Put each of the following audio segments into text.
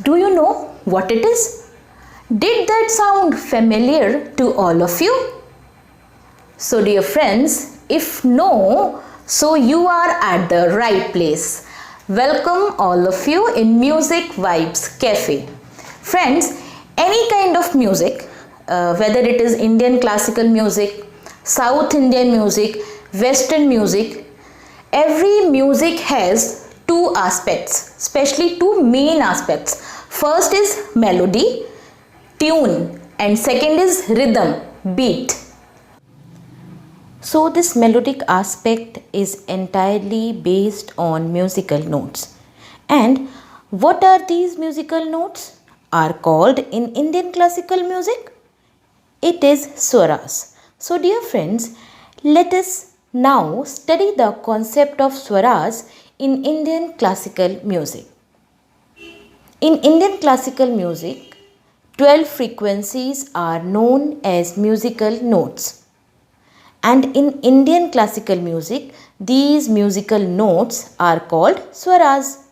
Do you know what it is? Did that sound familiar to all of you? So dear friends, if no, so you are at the right place. Welcome all of you in Music Vibes Cafe. Friends, any kind of music, whether it is Indian classical music, South Indian music, Western music, every music has two aspects, especially two main aspects. First is melody, tune, and second is rhythm, beat. So this melodic aspect is entirely based on musical notes. And what are these musical notes? Are called in Indian classical music? It is swaras. So dear friends, let us now study the concept of swaras in Indian classical music. In Indian classical music, 12 frequencies are known as musical notes. And in Indian classical music, these musical notes are called swaras.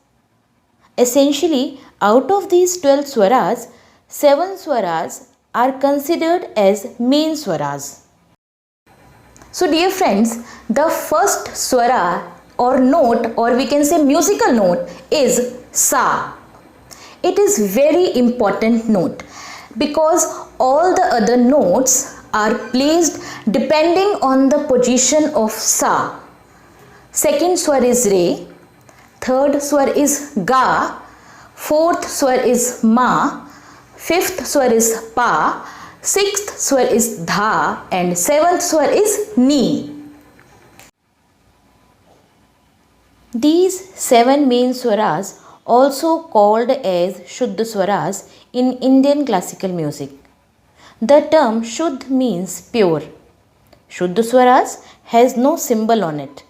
Essentially, out of these 12 swaras, 7 swaras are considered as main swaras. So dear friends, the first swara or note, or we can say musical note, is sa. It is very important note because all the other notes are placed depending on the position of sa. Second swar is re, third swar is ga, fourth swar is ma, fifth swar is pa, sixth swar is dha, and seventh swar is ni. These 7 main swaras, also called as Shuddha swaras in Indian classical music. The term Shuddh means pure. Shuddha swaras has no symbol on it.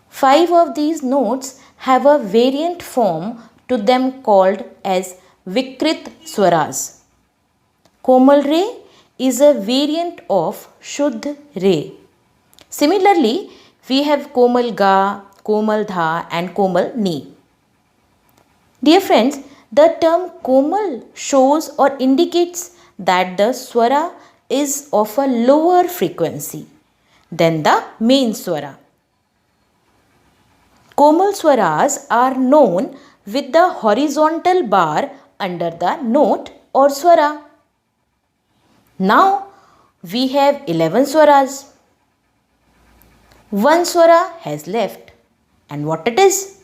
5 of these notes have a variant form to them called as Vikrit swaras. Komal Re is a variant of Shuddh Re. Similarly, we have Komal Ga, Komal Dha and Komal Ni. Dear friends, the term Komal shows or indicates that the swara is of a lower frequency than the main swara. Komal swaras are known with the horizontal bar under the note or swara. Now we have 11 swaras. One swara has left. And what it is?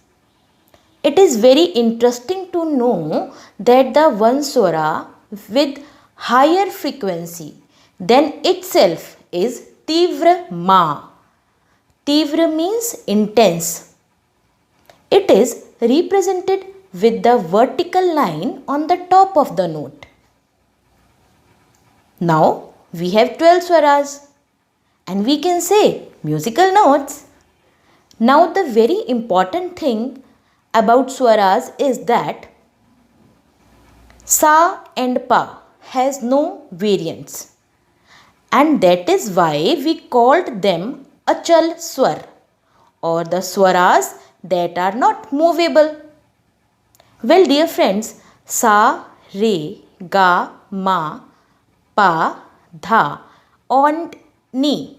It is very interesting to know that the one swara with higher frequency than itself is Tivra Ma. Tivra means intense. It is represented with the vertical line on the top of the note. Now we have 12 swaras and we can say musical notes. Now the very important thing about swaras is that sa and pa has no variants, and that is why we called them achal swar, or the swaras that are not movable. Well dear friends, sa, re, ga, ma, pa, dha and ni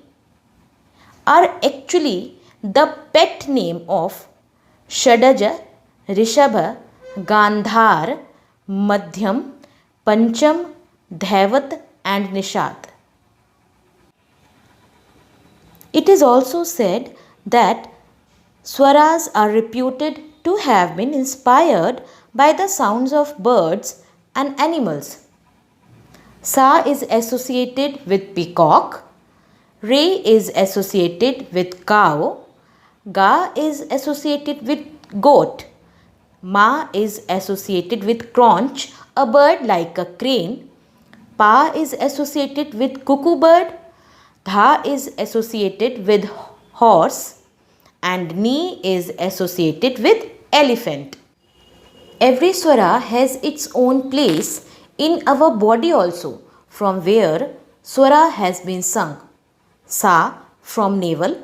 are actually the pet name of Shadaja, Rishabha, Gandhar, Madhyam, Pancham, Dhaivat and Nishad. It is also said that swaras are reputed to have been inspired by the sounds of birds and animals. Sa is associated with peacock, Re is associated with cow, Ga is associated with goat, Ma is associated with conch, a bird like a crane, Pa is associated with cuckoo bird, Dha is associated with horse, and Ni is associated with elephant. Every swara has its own place in our body also, from where swara has been sung. Sa from navel,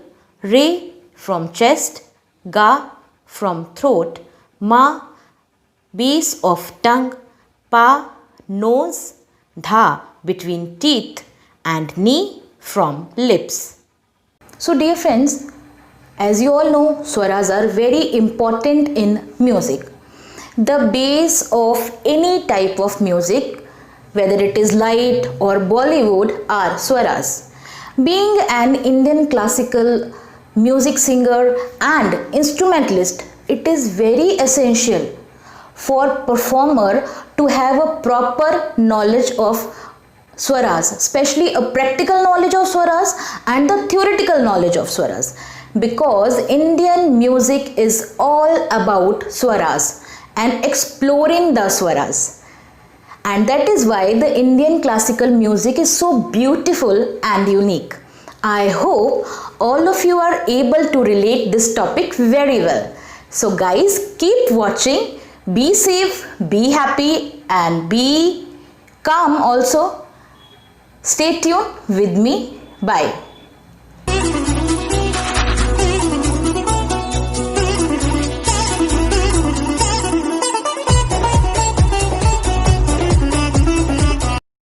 Re from chest, Ga from throat, Ma base of tongue, pa, nose, dha between teeth, and ni from lips. So dear friends, as you all know, swaras are very important in music. The base of any type of music, whether it is light or Bollywood, are swaras. Being an Indian classical music singer and instrumentalist, it is very essential for performer to have a proper knowledge of swaras, especially a practical knowledge of swaras and the theoretical knowledge of swaras, because Indian music is all about swaras and exploring the swaras. And that is why the Indian classical music is so beautiful and unique. I hope all of you are able to relate this topic very well. So guys, keep watching, be safe, be happy and be calm also. Stay tuned with me. Bye.